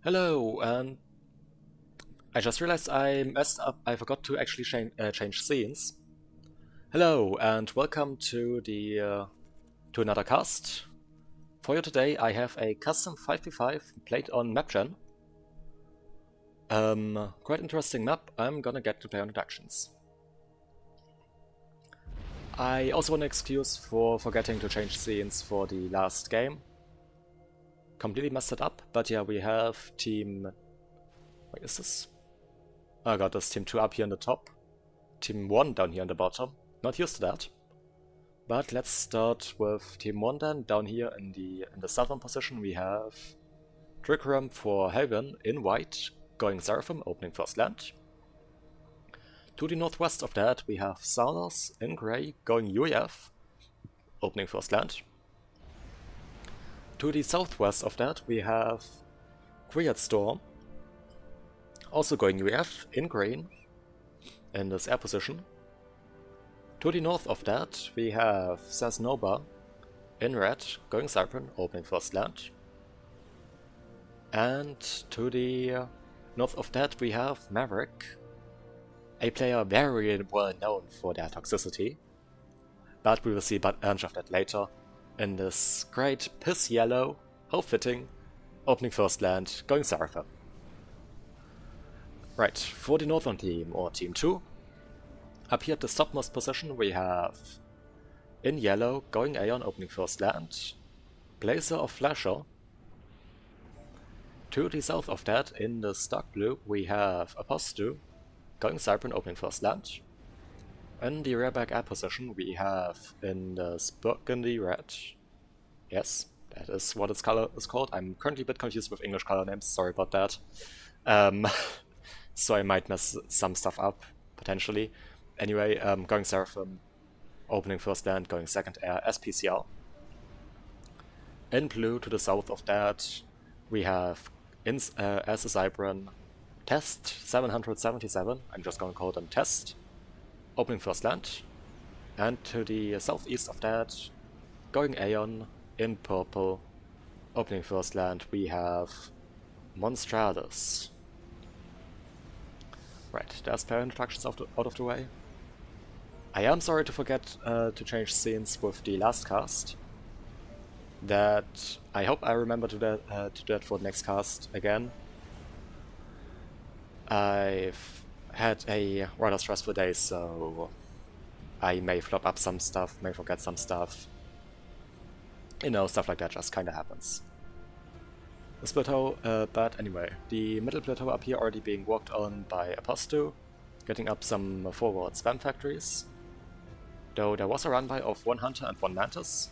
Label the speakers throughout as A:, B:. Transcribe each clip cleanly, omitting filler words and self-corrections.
A: Hello, and I just realized I messed up. I forgot to actually change scenes. Hello, and welcome to another cast. For you today, I have a custom 5v5 played on Mapgen. Quite interesting map. I'm gonna get to play on introductions. I also want an excuse for forgetting to change scenes for the last game. Completely messed it up, but yeah, we have team. Wait, is this? Oh god, there's team 2 up here on the top. Team 1 down here on the bottom. Not used to that. But let's start with team 1 then. Down here in the southern position we have Trickerum for Haven in white, going Seraphim, opening first land. To the northwest of that we have Salas in grey, going UEF, opening first land. To the southwest of that we have Quiet Storm, also going UEF in green, in this air position. To the north of that we have Sasnova in red, going Cypern, opening first land. And to the north of that we have Maverick, a player very well known for their toxicity, but we will see a bunch of that later, in this great piss yellow, how fitting, opening first land, going Seraphim. Right, for the northern team, or team 2, up here at the topmost position we have, in yellow, going Aeon, opening first land, Blazer of Flasher. To the south of that, in the dark blue, we have Apostu, going Cypern, opening first land. In the rearback air position we have, in the burgundy red, yes, that is what its color is called. I'm currently a bit confused with English color names, sorry about that. So I might mess some stuff up, potentially. Anyway, going Seraphim, opening first land, going second air, SPCL. In blue, to the south of that, we have, as a Cybran, Test 777, I'm just gonna call them Test, opening first land. And to the southeast of that, going Aeon, in purple, opening first land, we have Monstralis. Right, there's player introductions out of the way. I am sorry to forget to change scenes with the last cast. That I hope I remember to do that for the next cast again. I've had a rather stressful day, so I may flop up some stuff, may forget some stuff. You know, stuff like that just kinda happens. This plateau, but anyway, the middle plateau up here already being walked on by Apostu, getting up some forward spam factories. Though there was a run by of 1 Hunter and 1 Mantis,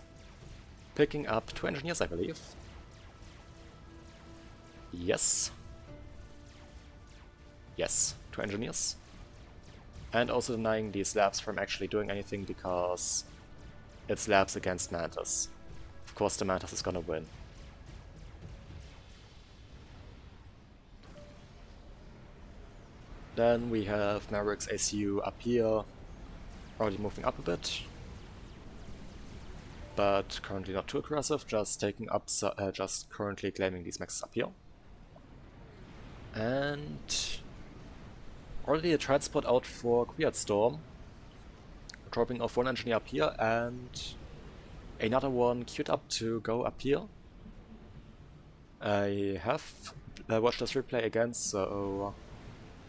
A: picking up 2 Engineers, I believe. Yes. Yes, 2 Engineers. And also denying these labs from actually doing anything because it's labs against Mantis. Of course the Mantis is gonna win. Then we have Maverick's ACU up here, already moving up a bit. But currently not too aggressive, just taking up, just currently claiming these maxes up here. And already a transport out for Quiet Storm, dropping off 1 engineer up here and another one queued up to go up here. I have watched this replay again, so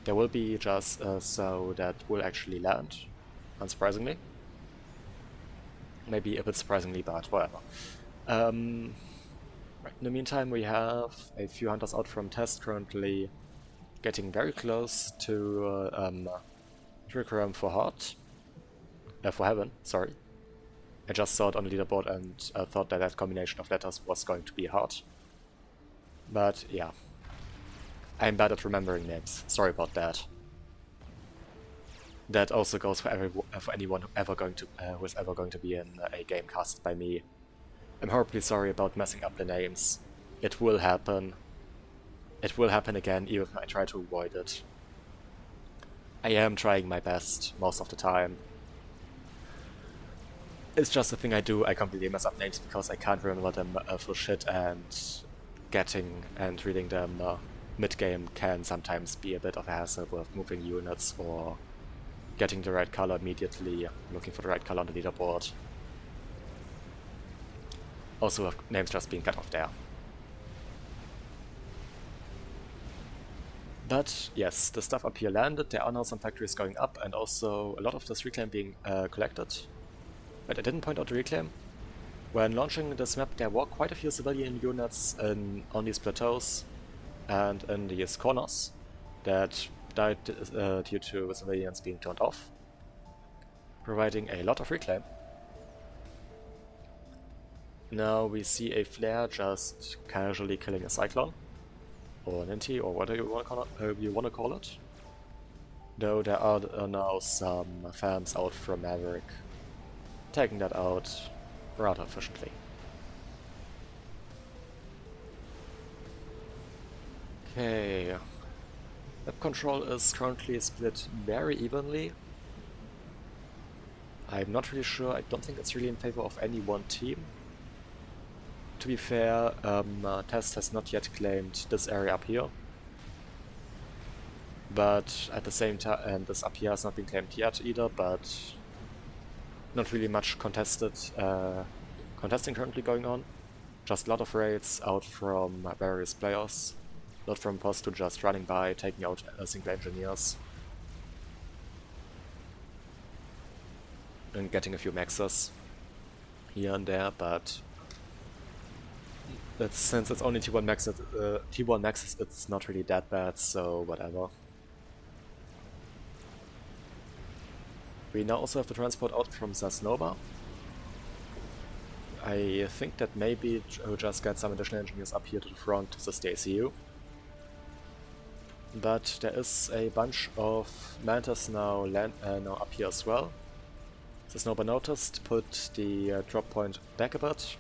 A: there will be just so that will actually land, unsurprisingly. Maybe a bit surprisingly, but whatever. Right, in the meantime we have a few hunters out from test, currently getting very close to Trickerum for Heart. For Heaven, sorry. I just saw it on the leaderboard and thought that that combination of letters was going to be Heart. But yeah, I'm bad at remembering names, sorry about that. That also goes for anyone who's ever going to be in a game casted by me. I'm horribly sorry about messing up the names. It will happen. It will happen again, even if I try to avoid it. I am trying my best most of the time. It's just a thing I do, I completely mess up names because I can't remember them for shit, and getting and reading them mid-game can sometimes be a bit of a hassle with moving units or getting the right color immediately, looking for the right color on the leaderboard. Also with names just being cut off there. But yes, the stuff up here landed, there are now some factories going up and also a lot of this reclaim being collected. But I didn't point out the reclaim. When launching this map there were quite a few civilian units on these plateaus and in these corners that died due to civilians being turned off, providing a lot of reclaim. Now we see a flare just casually killing a cyclone, or an inti, or whatever you want to call it. Though there are now some farms out from Maverick, taking that out rather efficiently. Okay, map control is currently split very evenly. I'm not really sure, I don't think it's really in favor of any one team. To be fair, Test has not yet claimed this area up here. But at the same time, and this up here has not been claimed yet either, but not really much contesting currently going on. Just a lot of raids out from various players. Not from post to just running by, taking out single engineers. And getting a few maxes here and there, but since it's only T1 maxes, it's not really that bad, so whatever. We now also have the transport out from Sasnova. I think that maybe we'll just get some additional engineers up here to the front to assist the ACU. But there is a bunch of Mantas now up here as well. Sasnova noticed, put the drop point back a bit.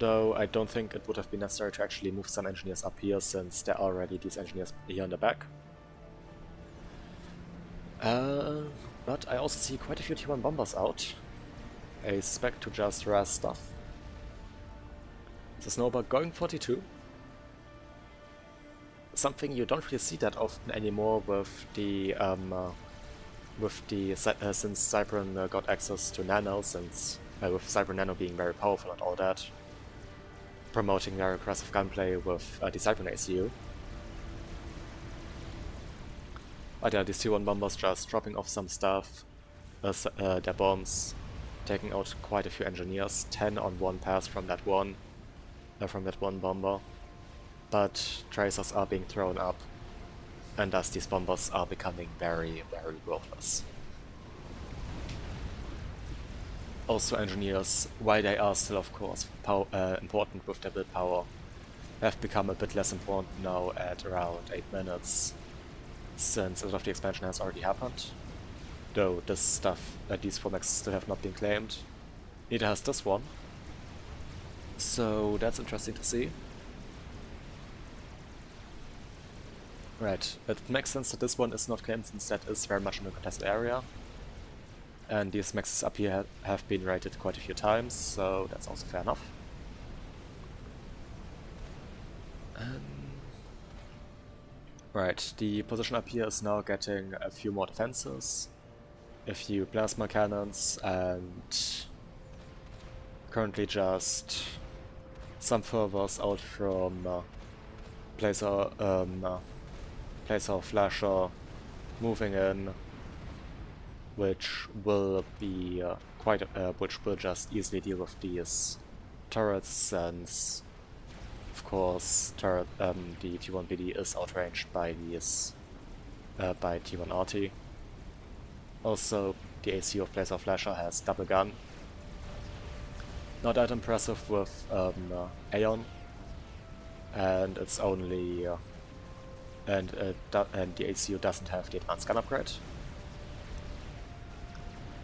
A: Though I don't think it would have been necessary to actually move some engineers up here, since there are already these engineers here in the back. But I also see quite a few T1 bombers out. I suspect to just ras stuff. The Snowball going 42. Something you don't really see that often anymore with the since Cypern got access to Nano, since with Cypern Nano being very powerful and all that, promoting very aggressive gunplay with the Cypern ACU. But yeah, these T1 bombers just dropping off some stuff, their bombs, taking out quite a few engineers, 10 on one pass from that one bomber. But tracers are being thrown up, and thus these bombers are becoming very, very worthless. Also engineers, while they are still of course important with their build power, have become a bit less important now at around 8 minutes, since a lot of the expansion has already happened. Though this stuff, these 4 maxes still have not been claimed. Neither has this one. So that's interesting to see. Right, it makes sense that this one is not claimed, since that is very much in a contested area. And these maxes up here have been rated quite a few times, so that's also fair enough. Right, the position up here is now getting a few more defenses, a few plasma cannons, and currently just some fervors out from Placer Flasher moving in, which will be which will just easily deal with these turrets, since of course the T1 BD is outranged by these by T1 RT. Also, the ACU of Placer Flasher has double gun. Not that impressive with Aeon, and it's only and the ACU doesn't have the advanced gun upgrade.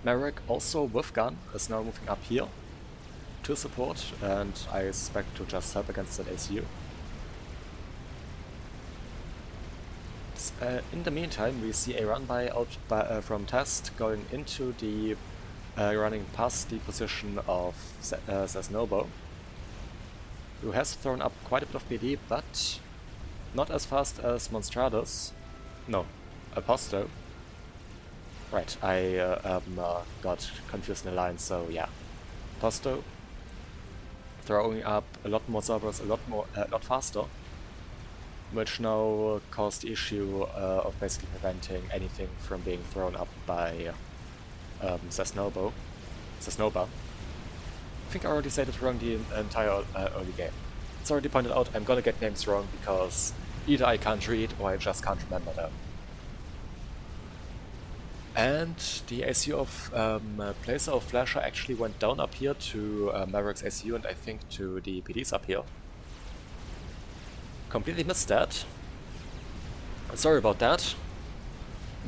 A: Maverick, also with gun, is now moving up here to support, and I expect to just help against that ACU. In the meantime, we see a run by from Test going into the running past the position of Sasnobo. who has thrown up quite a bit of PD, but not as fast as Monstratus. No, Aposto. Right, I got confused in the line, so yeah. Aposto throwing up a lot more servers, a lot faster, which now caused the issue of basically preventing anything from being thrown up by Cesnova. I think I already said it wrong the entire early game. It's already pointed out I'm gonna get names wrong because either I can't read or I just can't remember them. And the ACU of Placer of Flasher actually went down up here to Maverick's ACU and I think to the PDs up here. Completely missed that. Sorry about that.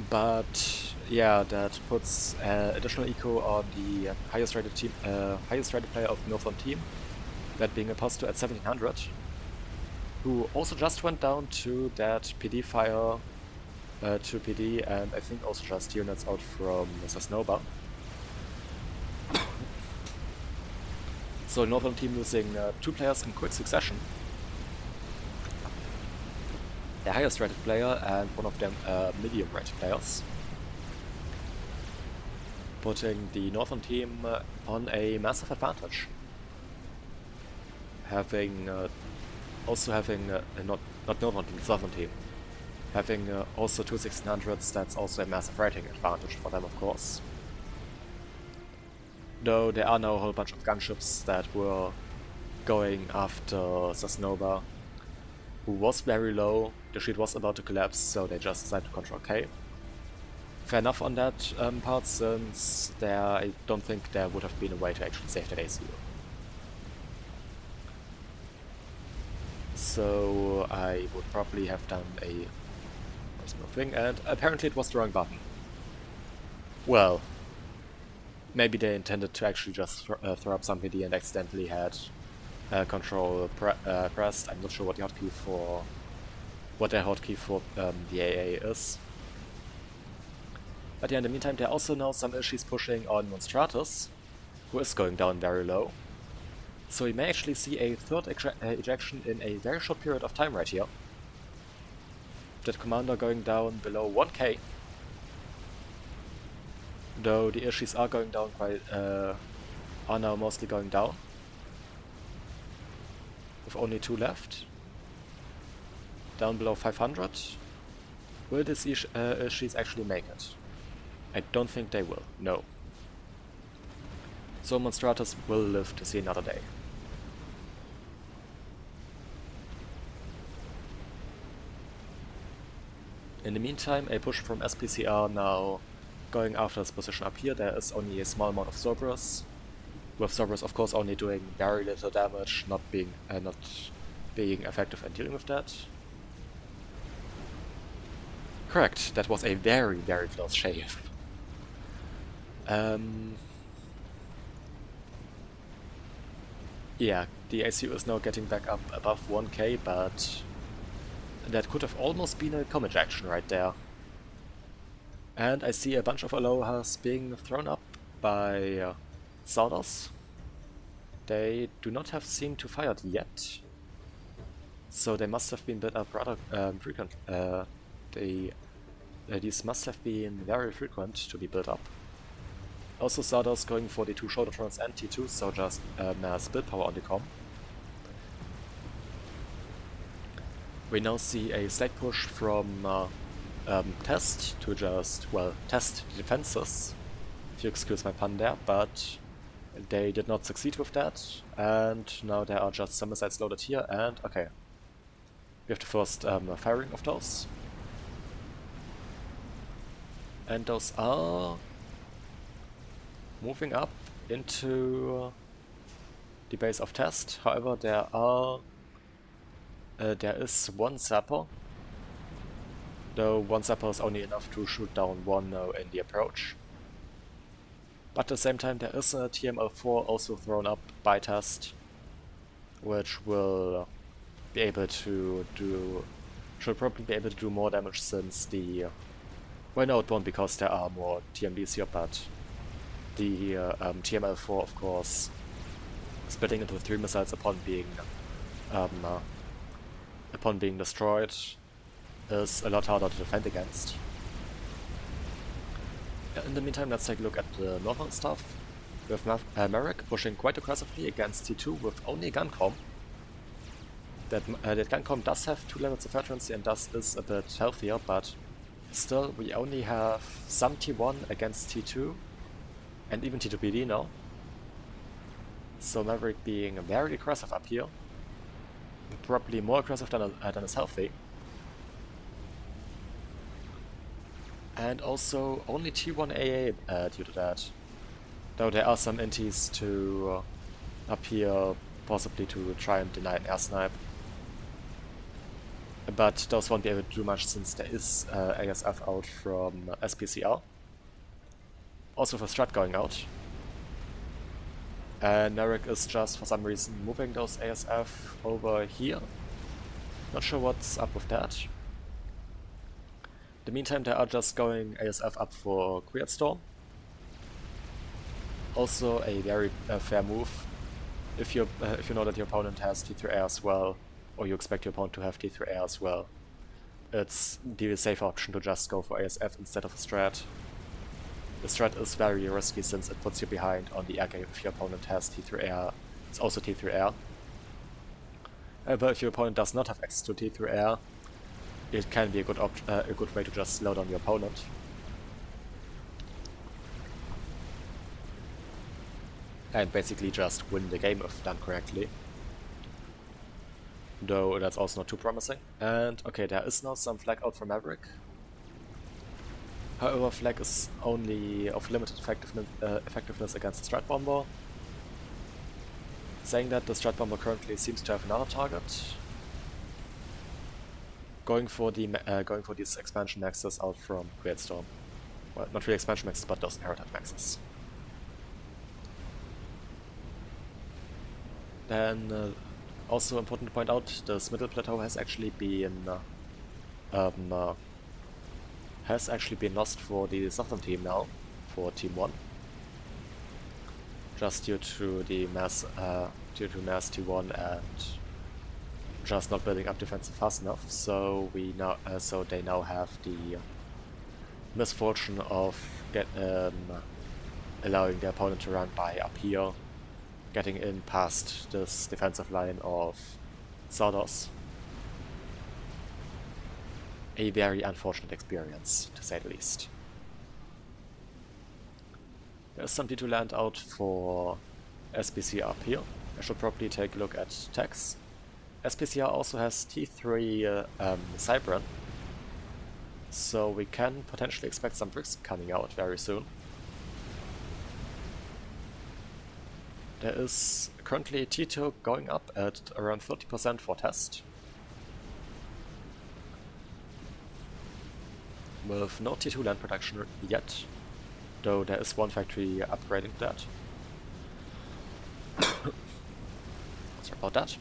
A: But yeah, that puts additional eco on the highest rated player of the Northern team, that being Aposto at 1700, who also just went down to that PD fire 2 PD and I think also just units out from Cesnova. So Northern team losing 2 players in quick succession. The highest rated player and one of them medium rated players. Putting the Northern team on a massive advantage. Having not Northern team, Southern team. Having also 2 1600s, that's also a massive rating advantage for them, of course. Though there are now a whole bunch of gunships that were going after Cesnova, who was very low. The shield was about to collapse, so they just decided to control K. Fair enough on that part, since I don't think there would have been a way to actually save that ACU. So I would probably have done a small thing, and apparently it was the wrong button. Well, maybe they intended to actually just throw up some PD and accidentally had control pressed. I'm not sure what their hotkey for the AA is. But yeah, in the meantime, there are also now some issues pushing on Monstratus, who is going down very low. So we may actually see a third ejection in a very short period of time right here. That commander going down below 1k. Though the issues are going down are now mostly going down. With only 2 left. Down below 500. Will these issues actually make it? I don't think they will, no. So Monstratus will live to see another day. In the meantime, a push from SPCR now going after this position up here. There is only a small amount of Cerberus, with Cerberus of course only doing very little damage, not being effective at dealing with that. Correct, that was a very, very close shave. Yeah, the ACU is now getting back up above 1k, but that could have almost been a comm ejection right there. And I see a bunch of Alohas being thrown up by Zardos. They do not have seemed to fire yet, so they must have been built up rather frequent. These must have been very frequent to be built up. Also Zardos going for the 2 shoulder turrets and T2, so just split power on the comm. We now see a slight push from Test to just, well, test the defenses, if you excuse my pun there, but they did not succeed with that, and now there are just some missiles loaded here, and okay. We have the first firing of those. And those are moving up into the base of Test. However, there is one Zapper, though one Zapper is only enough to shoot down one in the approach. But at the same time there is a TML4 also thrown up by Test, which will be able to should probably be able to do more damage since the... well, no, it won't because there are more TMDs here, but the TML4 of course splitting into 3 missiles upon being upon being destroyed, is a lot harder to defend against. In the meantime, let's take a look at the northern stuff. With Merrick pushing quite aggressively against T2 with only Guncom. That Guncom does have 2 levels of veterancy and thus is a bit healthier, but still we only have some T1 against T2 and even T2PD now. So Maverick being very aggressive up here. Probably more aggressive than is healthy. And also only T1 AA due to that. Though there are some inties to up here, possibly to try and deny an air snipe. But those won't be able to do much since there is ASF out from SPCR. Also for Strat going out. And Narek is just for some reason moving those ASF over here. Not sure what's up with that. In the meantime, they are just going ASF up for Quiet Storm. Also a very fair move. If you know that your opponent has T3A as well, or you expect your opponent to have T3A as well, it's the safe option to just go for ASF instead of a strat. The strat is very risky since it puts you behind on the air game if your opponent has T3A. It's also T3A. However, if your opponent does not have access to T3A, it can be a good way to just slow down your opponent. And basically just win the game if done correctly. Though that's also not too promising. And okay, there is now some flag out for Maverick. However, flag is only of limited effectiveness against the Strat Bomber. Saying that, the Strat Bomber currently seems to have another target. Going for these expansion maxes out from Quiet Storm. Well, not really expansion maxes, but those inherited maxes. Then, also important to point out, this middle plateau has actually been lost for the southern team now, for Team 1. Just due to the mass T1 and just not building up defensive fast enough. So they now have the misfortune of allowing their opponent to run by up here, getting in past this defensive line of Zardos. A very unfortunate experience, to say the least. There's some D2 land out for SPCR up here. I should probably take a look at techs. SPCR also has T3 Cybran, so we can potentially expect some bricks coming out very soon. There is currently T2 going up at around 30% for test. With no T2 land production yet, though there is one factory upgrading that. Sorry about that.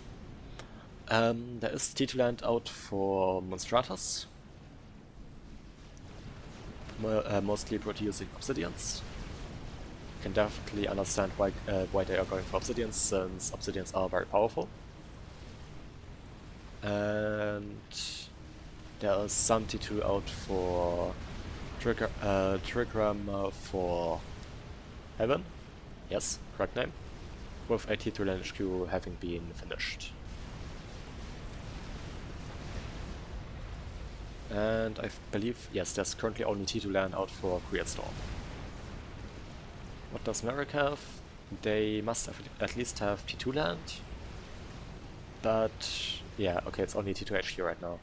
A: There is T2 land out for Monstratus, mostly producing obsidians. Can definitely understand why they are going for obsidians, since obsidians are very powerful. And there is some T2 out for Trigram for Heaven. Yes, correct name. With a T2 land HQ having been finished. And I believe, yes, there's currently only T2 land out for Quiet Storm. What does Merrick have? They must have at least have T2 land. But yeah, okay, it's only T2 HQ right now.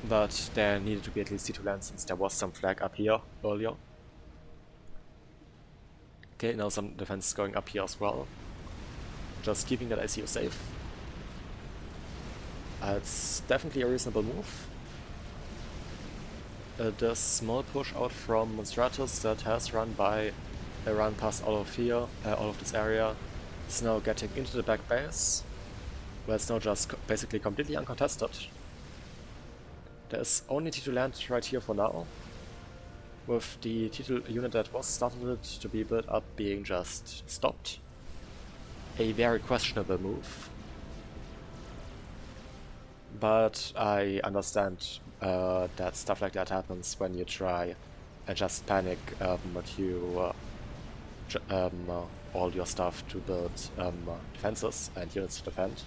A: But there needed to be at least T2 land since there was some flag up here earlier. Okay, now some defense going up here as well. Just keeping that ICU safe. It's definitely a reasonable move. The small push out from Monstratus that has run past all of here, all of this area, is now getting into the back base, where it's now just basically completely uncontested. There is only T2 land right here for now, with the T2 unit that was started to be built up being just stopped. a very questionable move. But I understand that stuff like that happens when you try and just panic all your stuff to build defenses and units to defend.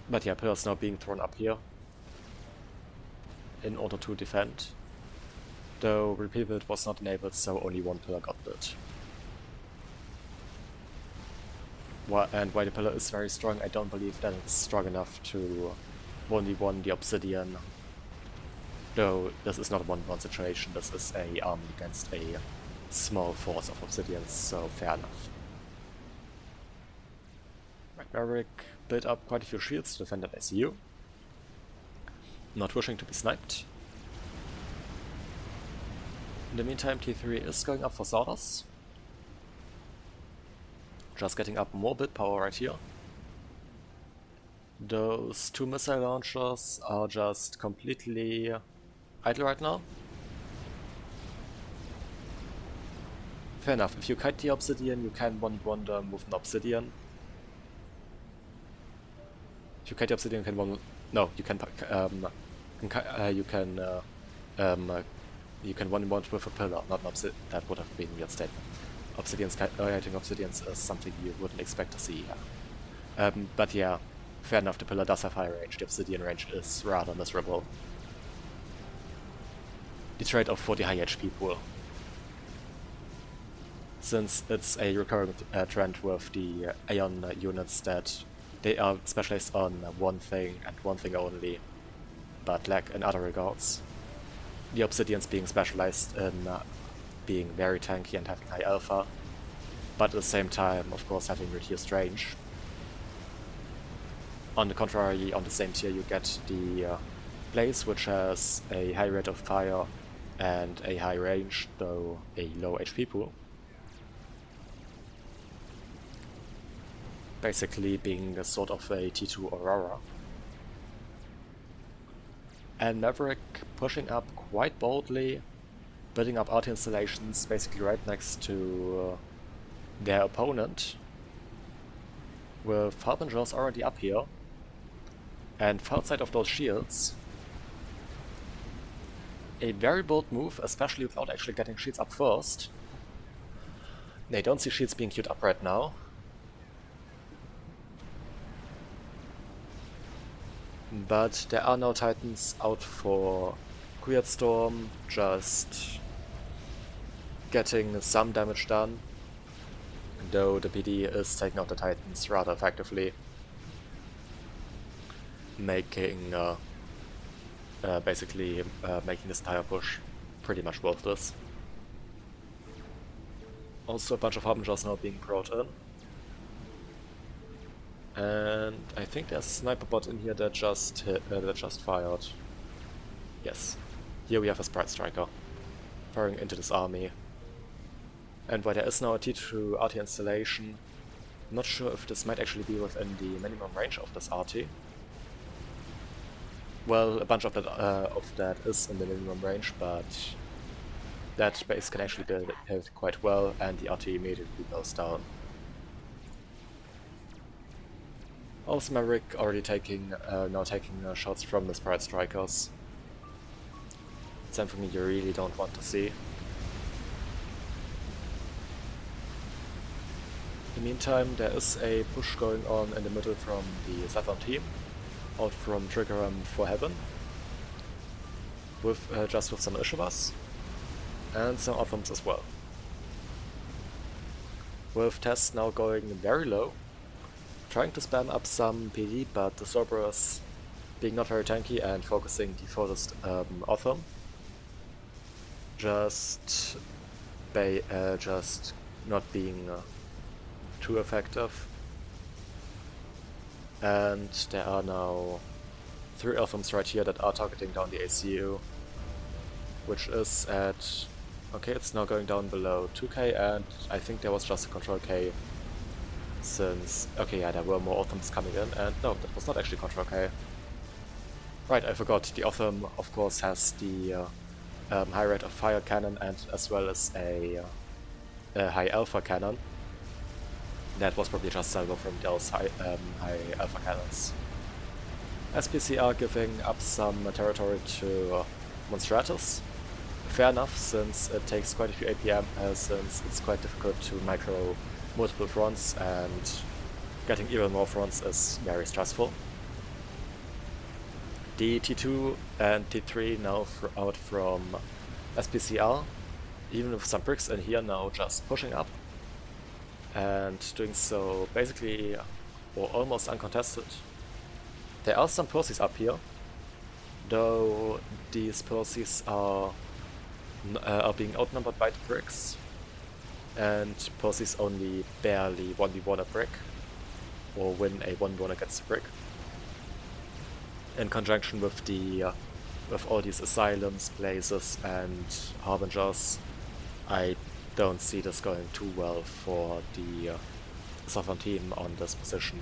A: But yeah, pillars now being thrown up here in order to defend. Though repeat build was not enabled, so only one pillar got built. And while the pillar is very strong, I don't believe that it's strong enough to 1v1 the obsidian. Though this is not a 1v1 situation, this is a army against a small force of obsidians, so fair enough. Right, Maverick built up quite a few shields to defend that ACU. Not wishing to be sniped. In the meantime, T3 is going up for Sawdust. Just getting up more bit power right here. Those two missile launchers are just completely idle right now. Fair enough, if you kite the obsidian, you can 1v1 the movement obsidian. If you kite the obsidian, you can no, you can you can 1v1 with a pillar, not an obsidian. That would have been a weird statement. Kiting obsidians is something you wouldn't expect to see here. But yeah, fair enough, the pillar does have high range, the obsidian range is rather miserable. The trade-off for the high HP pool. Since it's a recurring trend with the Aeon units that they are specialized on one thing and one thing only, but lack in other regards. The obsidians being specialized in being very tanky and having high alpha, but at the same time, of course, having reduced range. On the contrary, on the same tier you get the Blaze, which has a high rate of fire and a high range, though a low HP pool. Basically being a sort of a T2 Aurora. And Maverick pushing up quite boldly, building up art installations basically right next to their opponent, with Harbingers already up here, and far outside of those shields. A very bold move, especially without actually getting shields up first. They don't see shields being queued up right now. But there are now Titans out for Quiet Storm, just getting some damage done, though the PD is taking out the Titans rather effectively, making basically making this entire push pretty much worthless. Also a bunch of Harbingers now being brought in. And I think there's a sniper bot in here that just fired. Yes. Here we have a Sprite Striker firing into this army. And while there is now a T2 RT installation, I'm not sure if this might actually be within the minimum range of this RT. Well, a bunch of that is in the minimum range, but that base can actually be held quite well, and the RT immediately goes down. Also, Maverick already now taking shots from the Sprite Strikers. Something you really don't want to see. In the meantime, there is a push going on in the middle from the southern team, out from Triggerum for Heaven, with just with some Ishivas and some Othams as well. With Tess now going very low, trying to spam up some PD, but the Cerberus being not very tanky and focusing the furthest Otham. Just not being too effective. And there are now 3 Othams right here that are targeting down the ACU, which is at... okay, it's now going down below 2k, and I think there was just a control K since... okay, yeah, there were more Othams coming in, and no, that was not actually control K. Right, I forgot, the Otham of course has the high rate of fire cannon and as well as a high alpha cannon, That was probably just salvo from those high alpha cannons. SPCR giving up some territory to Monstratus. Fair enough, since it takes quite a few APM, since it's quite difficult to micro multiple fronts, and getting even more fronts is very stressful. The T2 and T3 now out from SPCR, even with some bricks in here now just pushing up, and doing so basically or almost uncontested. There are some Percies up here, though these Percies are being outnumbered by the bricks, and Percies only barely 1v1 a brick, or win a 1v1 against a brick. In conjunction with with all these asylums, places, and harbingers, I don't see this going too well for the southern team on this position,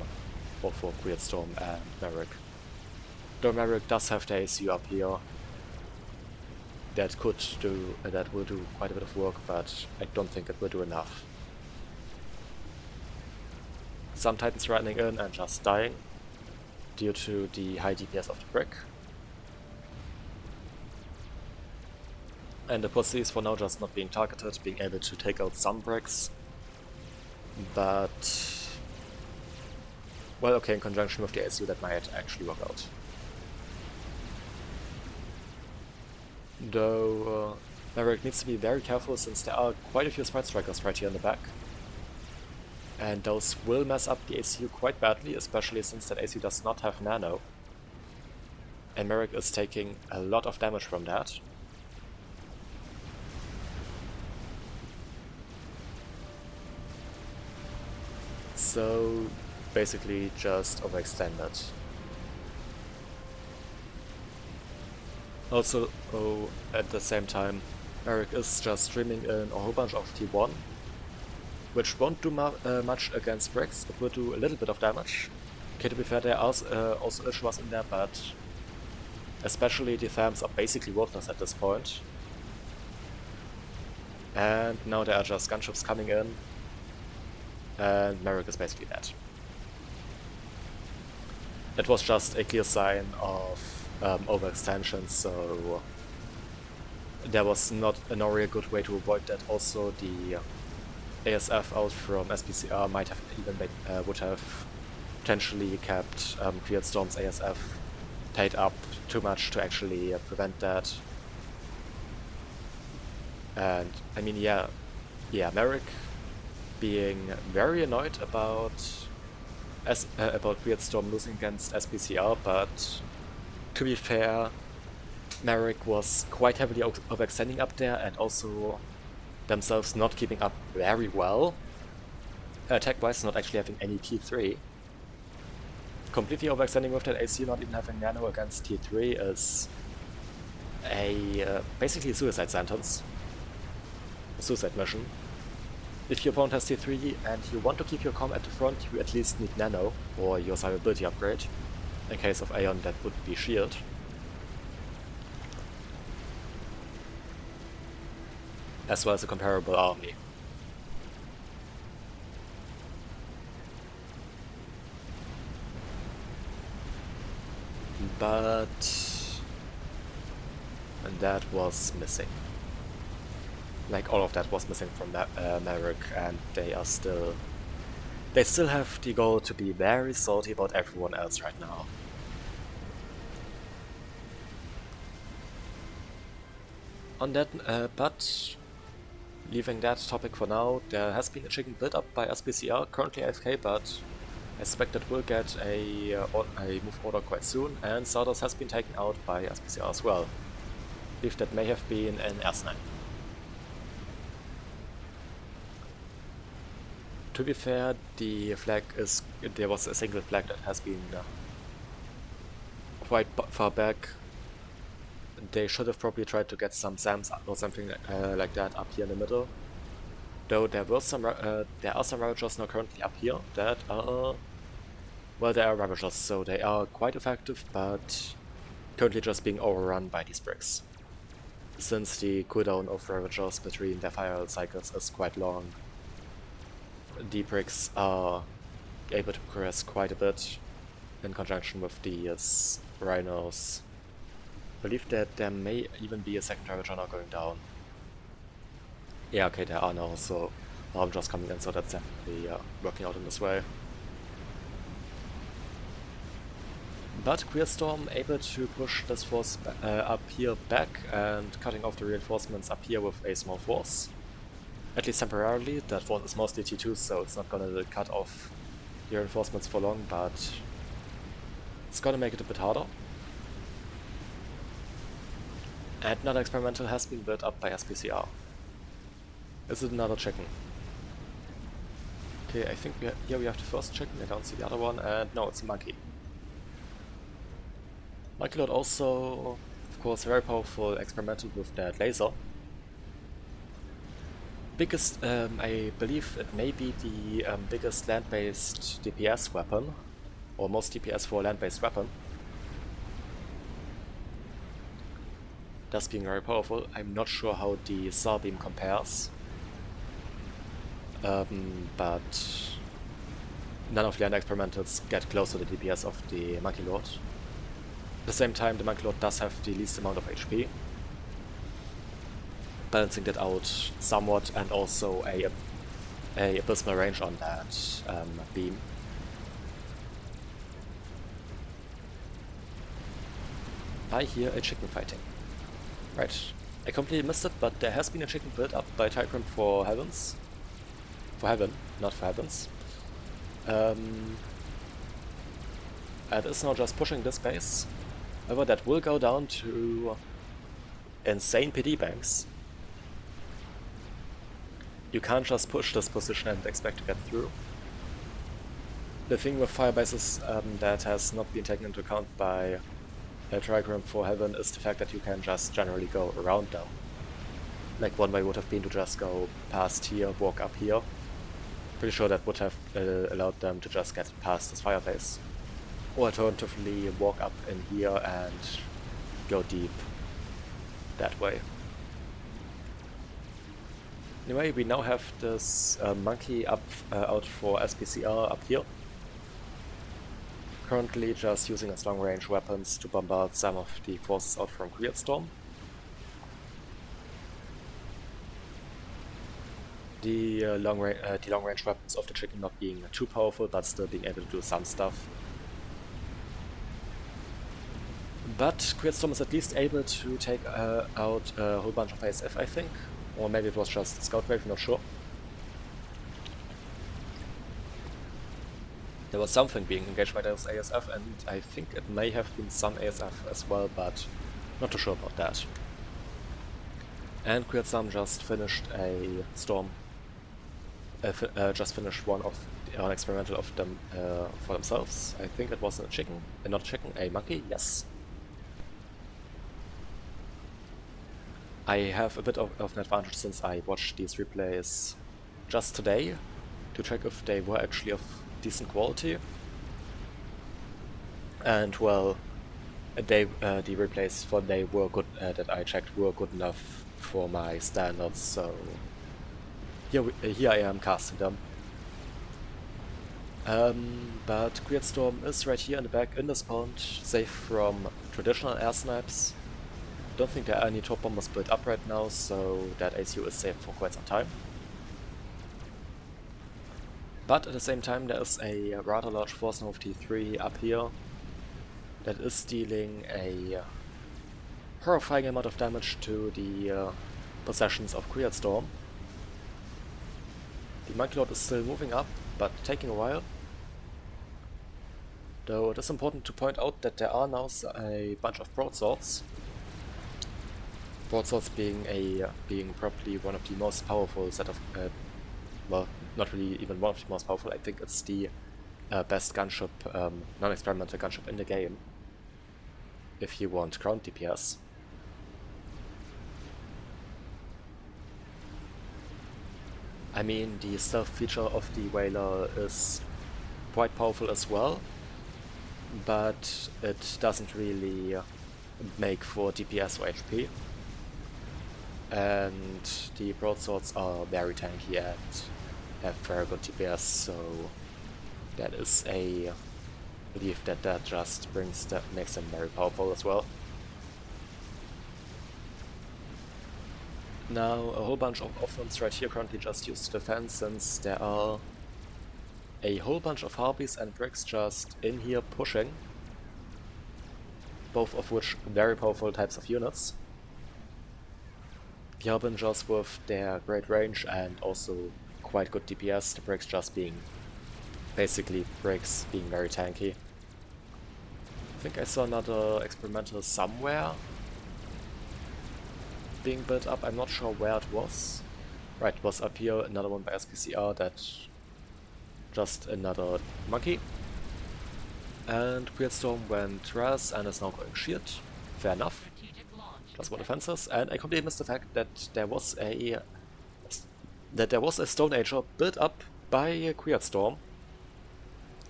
A: or for Storm and Merrick. Though Merrick does have the ACU up here, that will do quite a bit of work, but I don't think it will do enough. Some Titans running in and just dying due to the high DPS of the brick. And the Percies for now just not being targeted, being able to take out some bricks. But well, okay, in conjunction with the ACU that might actually work out. Though Merrick needs to be very careful, since there are quite a few Sprite Strikers right here in the back. And those will mess up the ACU quite badly, especially since that ACU does not have nano. And Merrick is taking a lot of damage from that. So basically just overextended. Also, at the same time, Merrick is just streaming in a whole bunch of T1, which won't do much against bricks. It will do a little bit of damage. Okay, to be fair, there are also Ishwas in there, but especially the Thams are basically worthless at this point. And now there are just gunships coming in, and Merrick is basically dead. It was just a clear sign of overextension, so there was not a real good way to avoid that. Also, the ASF out from SPCR might have even would have potentially kept Storm's ASF tied up too much to actually prevent that. And I mean, yeah, Merrick being very annoyed about Storm losing against SPCR, but to be fair, Merrick was quite heavily overextending up there, and also themselves not keeping up very well. Attack-wise, not actually having any T3. Completely overextending with that AC, not even having nano against T3 is a basically a suicide sentence. A suicide mission. If your opponent has T3 and you want to keep your comm at the front, you at least need nano, or your survivability upgrade. In case of Aeon, that would be shield. As well as a comparable army. But that was missing. Like, all of that was missing from Merrick, and they still have the goal to be very salty about everyone else right now. On that, but leaving that topic for now, there has been a chicken build up by SPCR, currently AFK, but I expect that we'll get a move order quite soon, and Sardos has been taken out by SPCR as well. I believe that may have been an S9. To be fair, the flag there was a single flag that has been quite far back. They should have probably tried to get some SAMs or something like that up here in the middle. Though there are some Ravagers now currently up here that are, well, they are Ravagers, so they are quite effective, but currently just being overrun by these bricks. Since the cooldown of Ravagers between their fire cycles is quite long. the bricks are able to progress quite a bit in conjunction with these rhinos. I believe that there may even be a secondary genre going down. Yeah, okay, there are now, so I'm just coming in, so that's definitely working out in this way. But Queerstorm able to push this force up here back and cutting off the reinforcements up here with a small force. At least temporarily. That force is mostly T2, so it's not gonna cut off the reinforcements for long, but it's gonna make it a bit harder. And another experimental has been built up by SPCR. Is it another chicken? Okay, I think here we have the first chicken, I don't see the other one, and no, it's a monkey. Monkey Lord also, of course, very powerful experimental with that laser. Biggest, I believe it may be the biggest land-based DPS weapon, or most DPS for a land-based weapon. Thus being very powerful. I'm not sure how the Starbeam compares. But none of the land experimentals get close to the DPS of the Monkey Lord. At the same time, the Monkey Lord does have the least amount of HP, balancing that out somewhat, and also a abysmal range on that beam. I hear a chicken fighting. Right, I completely missed it, but there has been a chicken built up by Tycrim for Heavens. For Heaven, not for Heavens. And is now just pushing this base. However, that will go down to insane PD banks. You can't just push this position and expect to get through. The thing with firebases that has not been taken into account by Trigram for Heaven is the fact that you can just generally go around them. Like one way would have been to just go past here, walk up here. Pretty sure that would have allowed them to just get past this firebase. Or alternatively walk up in here and go deep that way. Anyway, we now have this monkey out for SPCR up here. Currently just using its long-range weapons to bombard some of the forces out from Queerstorm. The long-range weapons of the chicken not being too powerful, but still being able to do some stuff. But Queerstorm is at least able to take out a whole bunch of ASF, I think. Or maybe it was just Scout Wave, not sure. There was something being engaged by those ASF, and I think it may have been some ASF as well, but not too sure about that. And Queerstorm just finished a storm. Just finished one experimental of them for themselves. I think it was a chicken, not a chicken, a monkey, yes. I have a bit of an advantage since I watched these replays just today to check if they were actually of decent quality. And well, the replays for they were good that I checked were good enough for my standards, so here I am casting them. But Queerstorm is right here in the back in this pond, safe from traditional air snipes. Don't think there are any top bombers built up right now, so that ACU is safe for quite some time. But at the same time there is a rather large force of T3 up here that is dealing a horrifying amount of damage to the possessions of Queerstorm. The Monkey Lord is still moving up, but taking a while. Though it is important to point out that there are now a bunch of broadswords. Broadswords being probably one of the most powerful set of well, not really even one of the most powerful. I think it's the best gunship, non-experimental gunship in the game. If you want ground DPS. I mean, the stealth feature of the Whaler is quite powerful as well, but it doesn't really make for DPS or HP. And the broadswords are very tanky and have very good DPS, so that is a belief that just makes them very powerful as well. Now a whole bunch of offense right here currently just use defense, since there are a whole bunch of harpies and bricks just in here pushing, both of which very powerful types of units. The harbingers with their great range and also quite good DPS, the bricks just being basically bricks being very tanky. I think I saw another experimental somewhere being built up. I'm not sure where it was. Right, it was up here, another one by SPCR, that just another monkey. And Weirdstorm went Raz and is now going Shield. Fair enough. Plus more defenses. And I completely missed the fact that there was a Stone Ager built up by Weirdstorm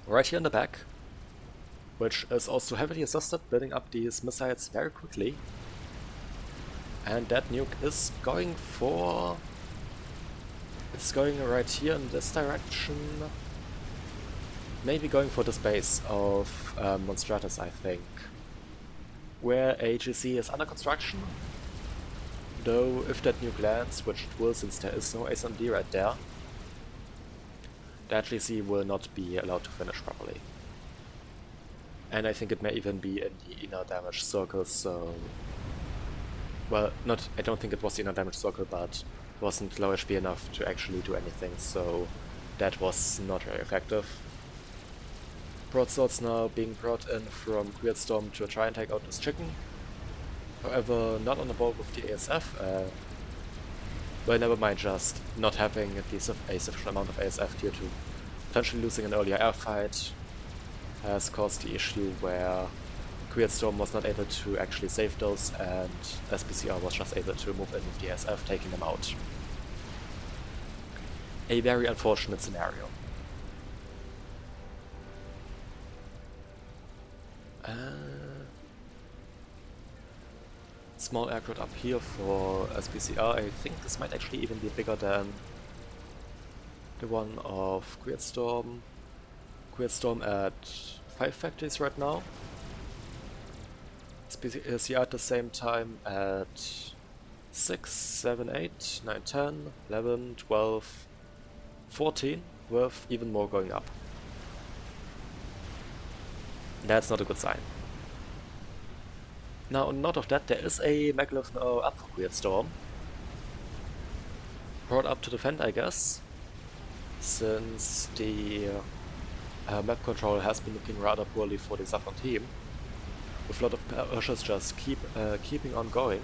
A: right here in the back, which is also heavily assisted, building up these missiles very quickly. And that nuke is going for... It's going right here in this direction. Maybe going for this base of Monstratus, I think. Where AGC is under construction. Though if that nuke lands, which it will since there is no SMD right there, the AGC will not be allowed to finish properly. And I think it may even be in the inner damage circle, so... Well, I don't think it was the inner damage circle, but it wasn't low HP enough to actually do anything, so that was not very effective. Broadswords now being brought in from Weirdstorm to try and take out this chicken. However, not on the board with the ASF. Well, never mind, just not having a sufficient amount of ASF due to potentially losing an earlier airfight has caused the issue where Weirdstorm was not able to actually save those, and SPCR was just able to move in with the ASF, taking them out. A very unfortunate scenario. Small aircraft up here for SPCR. I think this might actually even be bigger than the one of Weirdstorm. Weirdstorm at 5 factories right now. SPCR at the same time at 6, 7, 8, 9, 10, 11, 12, 14, with even more going up. That's not a good sign. Now, on note of that, there is a Megalith now up for Weirdstorm. Brought up to defend, I guess, since the map control has been looking rather poorly for the Saffron team, with a lot of pushes just keeping on going,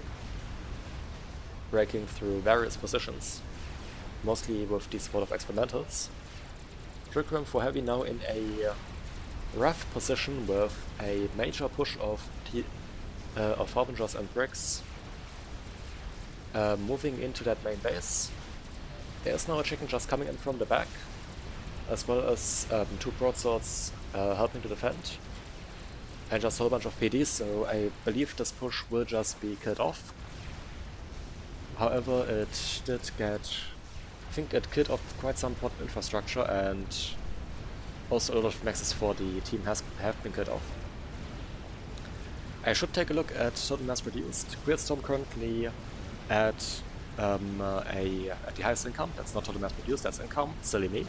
A: breaking through various positions, mostly with the support of experimentals. Trickram for Heavy now in a rough position with a major push of Harbingers and Bricks moving into that main base. There's now a chicken just coming in from the back, as well as 2 broadswords helping to defend, and just a whole bunch of PDs, so I believe this push will just be killed off. However, it did get... I think it killed off quite some important infrastructure, and also a lot of maxes for the team have been killed off. I should take a look at total mass produced. Weirdstorm currently at the highest income. That's not total mass produced, that's income. Silly me.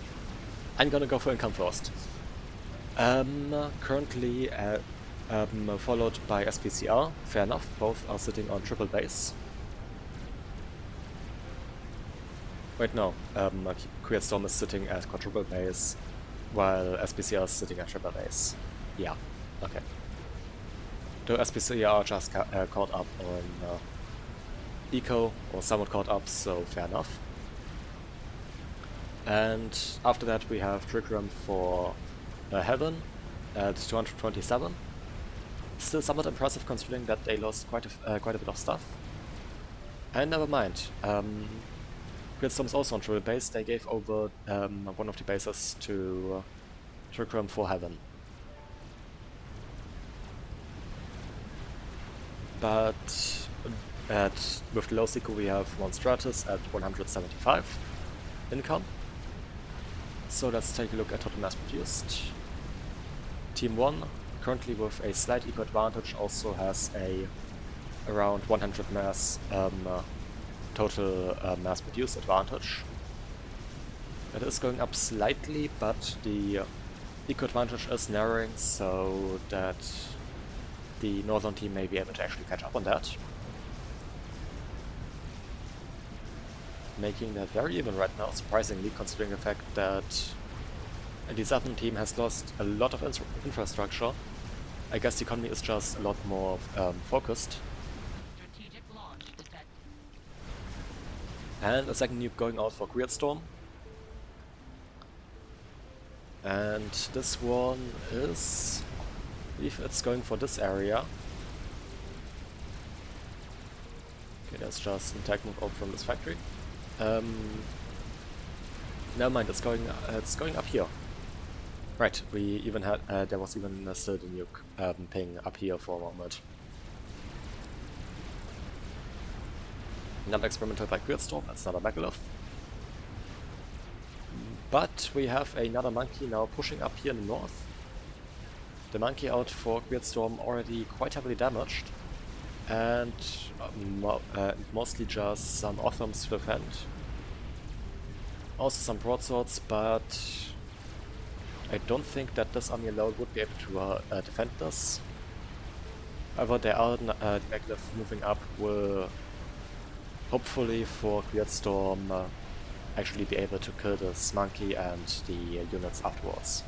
A: I'm gonna go for income first. Currently followed by SPCR. Fair enough, both are sitting on triple base. Wait, no. Weirdstorm is sitting at quadruple base, while SPCR is sitting at triple base. Yeah, okay. The SPCR just caught up on eco, or somewhat caught up, so fair enough. And after that we have Trickram for Heaven at 227. Still somewhat impressive considering that they lost quite a bit of stuff. And never mind. Weirdstorm is also on triple base. They gave over one of the bases to Trickram for Heaven. But with the low seeker we have Monstratus at 175 income. So let's take a look at total mass produced. Team 1, currently with a slight eco advantage, also has a around 100 mass total mass produced advantage. It is going up slightly, but the eco advantage is narrowing, so that the northern team may be able to actually catch up on that. Making that very even right now, surprisingly, considering the fact that the southern team has lost a lot of infrastructure. I guess the economy is just a lot more focused. And a second nuke going out for Storm. And this one is, I believe it's going for this area. Okay, there's just an attack move out from this factory. Never mind, it's going up here. Right, we even had there was even still the nuke ping up here for a moment. Another experimental by Storm, that's another megalith. But we have another monkey now pushing up here in the north. The monkey out for Storm already quite heavily damaged. And mostly just some Othams to defend. Also some broadswords, but I don't think that this army alone would be able to defend this. However, there are the megalith moving up will hopefully for Storm actually be able to kill this monkey and the units afterwards.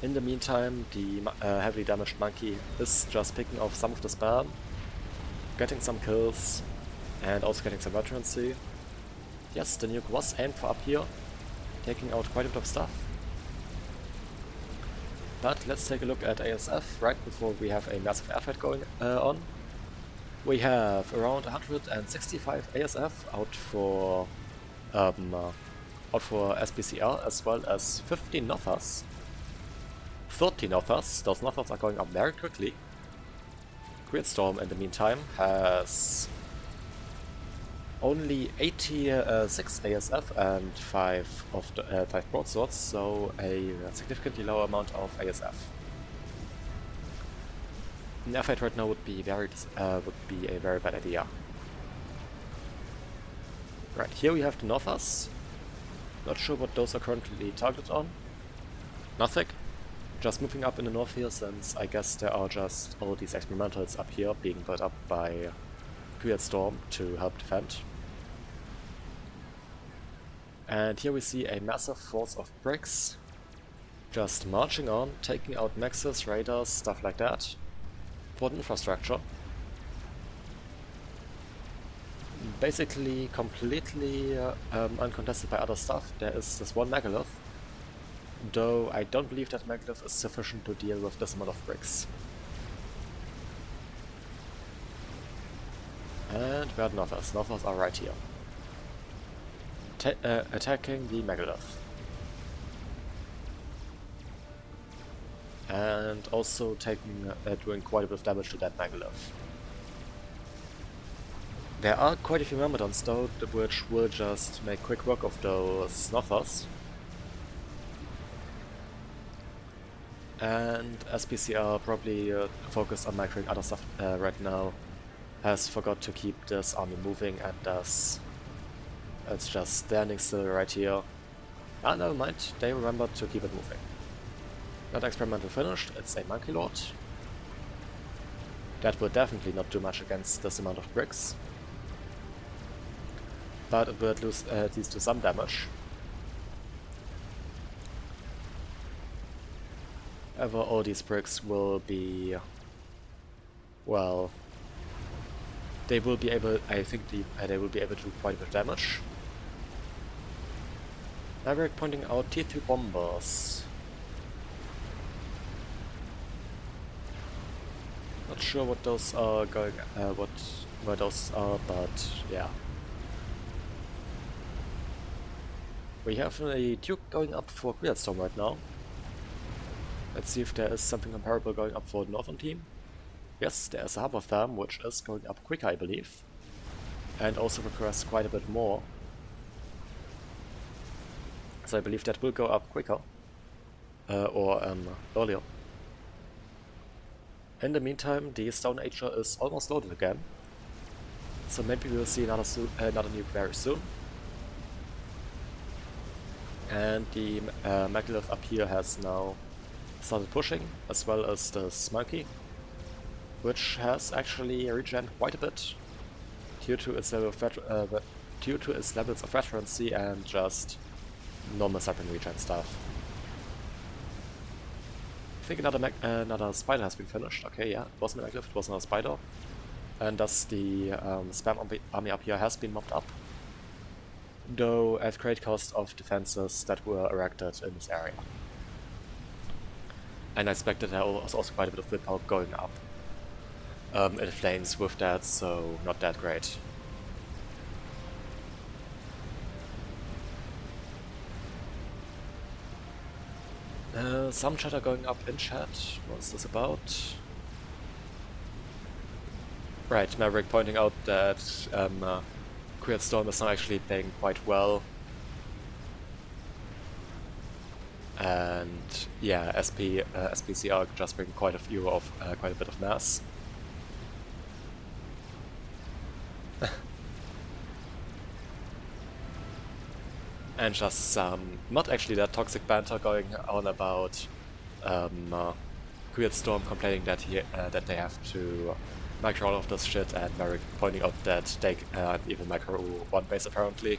A: In the meantime, the heavily damaged monkey is just picking off some of the spam, getting some kills, and also getting some veterancy. Yes, the nuke was aimed for up here, taking out quite a bit of stuff. But let's take a look at ASF right before we have a massive airfight going on. We have around 165 ASF out for SBCR, as well as 15 Nothas. 30 Nothas. Those Nothas are going up very quickly. Storm in the meantime has only 86 ASF and 5 broadswords, so a significantly lower amount of ASF. An airfight right now would be a very bad idea. Right, here we have the Nothas. Not sure what those are currently targeted on. Nothing. Just moving up in the north here, since I guess there are just all these experimentals up here being built up by Storm to help defend. And here we see a massive force of bricks just marching on, taking out Maxes, raiders, stuff like that. Important infrastructure. Basically completely uncontested by other stuff. There is this one megalith, though I don't believe that megalith is sufficient to deal with this amount of bricks. And where are the Nothas? Nothas are right here. Attacking the megalith. And also doing quite a bit of damage to that megalith. There are quite a few Myrmidons though, which will just make quick work of those Nothas. And SPCR probably focused on microing other stuff right now. Has forgot to keep this army moving, and thus it's just standing still right here. Ah, never mind, they remembered to keep it moving. That experimental finished, it's a Monkey Lord. That will definitely not do much against this amount of bricks. But it will at least do some damage. However, all these bricks will be, well, they will be able, I think they will be able to do quite a bit of damage. Maverick pointing out Tier 2 bombers. Not sure what those are going, where those are, but yeah. We have a Duke going up for Storm right now. Let's see if there is something comparable going up for the northern team. Yes, there is a hub of them, which is going up quicker, I believe. and also progress quite a bit more. So I believe that will go up quicker, or earlier. In the meantime, the Stone Ager is almost loaded again, so maybe we'll see another nuke very soon. And the megalith up here has now started pushing, as well as the Smoky, which has actually regen quite a bit due to its levels of veterancy and just normal sapling regen stuff. I think another spider has been finished. Okay, yeah, it wasn't a megalith, it was another spider. And thus the spam army up here has been mopped up, though at great cost of defenses that were erected in this area. And I expected there was also quite a bit of willpower going up in flames with that, so not that great. Some chatter going up in chat. What's this about? Right, Maverick pointing out that Quiet Storm is now actually playing quite well. And yeah, SPCR just bring quite a bit of mass. And just some not actually that toxic banter going on about Quiet Storm complaining that that they have to micro all of this shit, and Merrick pointing out that they even micro one base apparently.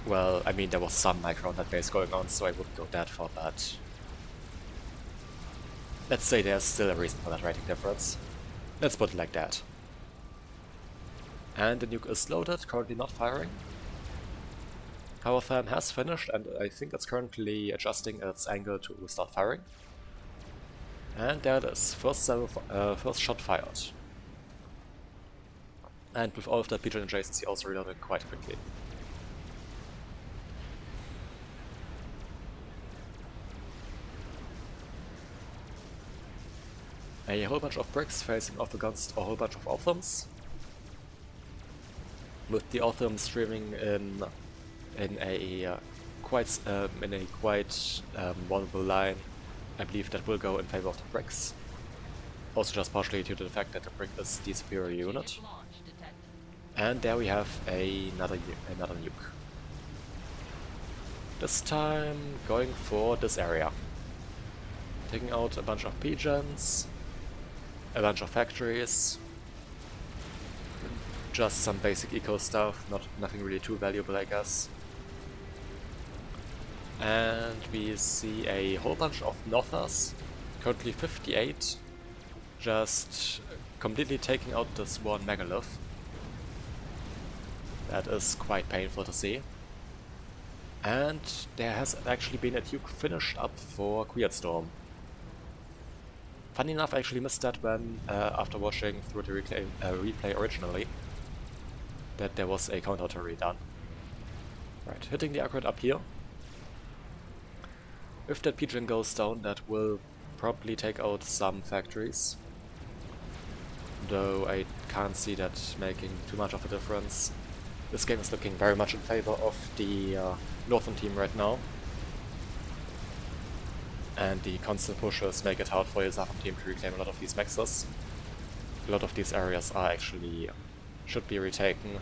A: Well, I mean, there was some micro on that base going on, so I wouldn't go that far, but let's say there's still a reason for that rating difference. Let's put it like that. And the nuke is loaded, currently not firing. Power has finished, and I think it's currently adjusting its angle to start firing. And there it is, first shot fired. And with all of that Pigeon adjacency also reloaded quite quickly. A whole bunch of bricks facing off against a whole bunch of Orthams, with the Ortham streaming in a quite vulnerable line. I believe that will go in favor of the bricks. Also just partially due to the fact that the brick is the superior unit. And there we have another nuke. This time going for this area. Taking out a bunch of pigeons, a bunch of factories. Just some basic eco stuff, nothing really too valuable, I guess. And we see a whole bunch of Nothas, currently 58, just completely taking out this one megalith. That is quite painful to see. And there has actually been a nuke finished up for Quiet Storm. Funny enough, I actually missed that when, after watching through the replay originally, that there was a counter-artillery done. Right, hitting the accurate up here. If that pigeon goes down, that will probably take out some factories. Though I can't see that making too much of a difference. This game is looking very much in favor of the Northern team right now. And the constant pushes make it hard for the Southern team to reclaim a lot of these mexes. A lot of these areas are actually should be retaken.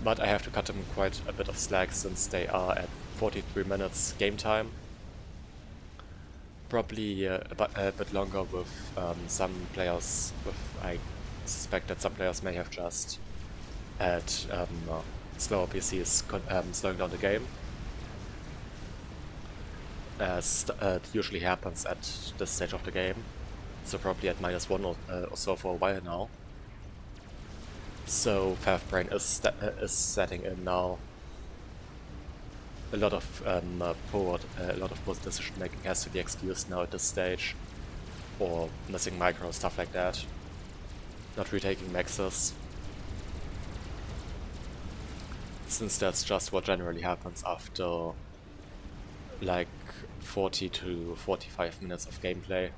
A: But I have to cut them quite a bit of slack since they are at 43 minutes game time. Probably a bit longer with some players, I suspect that some players may have just had slower PCs slowing down the game. As it usually happens at this stage of the game. So probably at -1 or so for a while now. So Brain is setting in now. A lot of poor decision making has to be excused now at this stage, or missing micro stuff like that. Not retaking mexes, since that's just what generally happens after like 40 to 45 minutes of gameplay.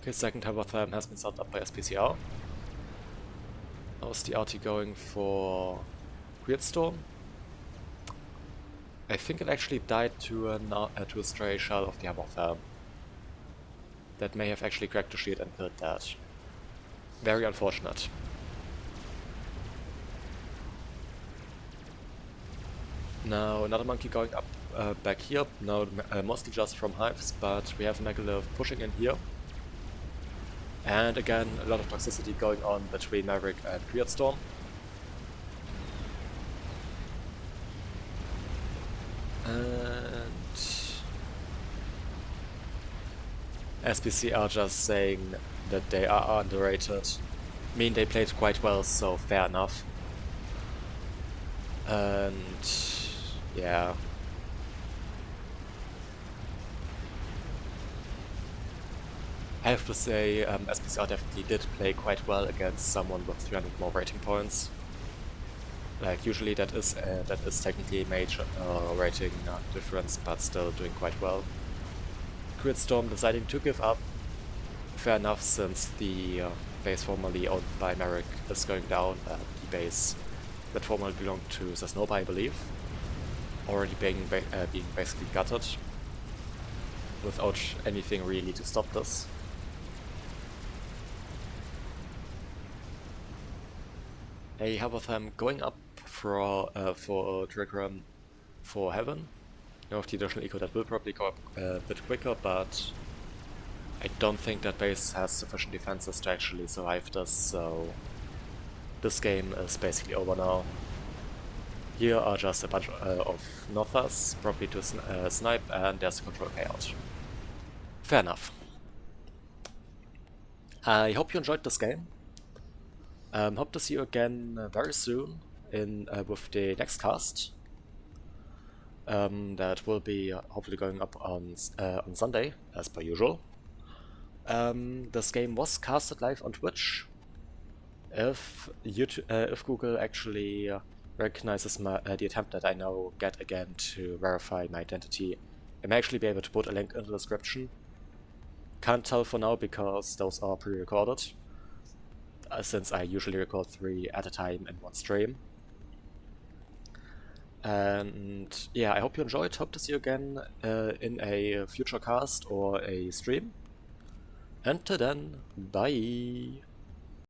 A: Okay, second hypotherm has been set up by SPCR. How's the RT going for Weird Storm? I think it actually died to a stray shell of the hypotherm. That may have actually cracked the shield and killed that. Very unfortunate. Now another monkey going up back here, now mostly just from hives, but we have a megalith pushing in here. And again, a lot of toxicity going on between Maverick and Weird Storm. And SPC are just saying that they are underrated. I mean, they played quite well, so fair enough. And yeah. I have to say, SPCR definitely did play quite well against someone with 300 more rating points. Like, usually that is technically a major rating difference, but still doing quite well. Storm deciding to give up. Fair enough, since the base formerly owned by Merrick is going down, the base that formerly belonged to Zasnova, I believe, already being basically gutted, without anything really to stop this. I have with them going up for Trickram for Heaven. Now with the additional eco that will probably go up a bit quicker, but I don't think that base has sufficient defenses to actually survive this, so this game is basically over now. Here are just a bunch of Nothas, probably to snipe, and there's a control payout. Fair enough. I hope you enjoyed this game. Hope to see you again very soon in with the next cast. That will be hopefully going up on Sunday, as per usual. This game was casted live on Twitch. If Google actually recognizes the attempt that I now get again to verify my identity, I may actually be able to put a link in the description. Can't tell for now because those are pre-recorded, since I usually record 3 at a time in one stream. And yeah, I hope you enjoyed. Hope to see you again in a future cast or a stream. Until then, bye!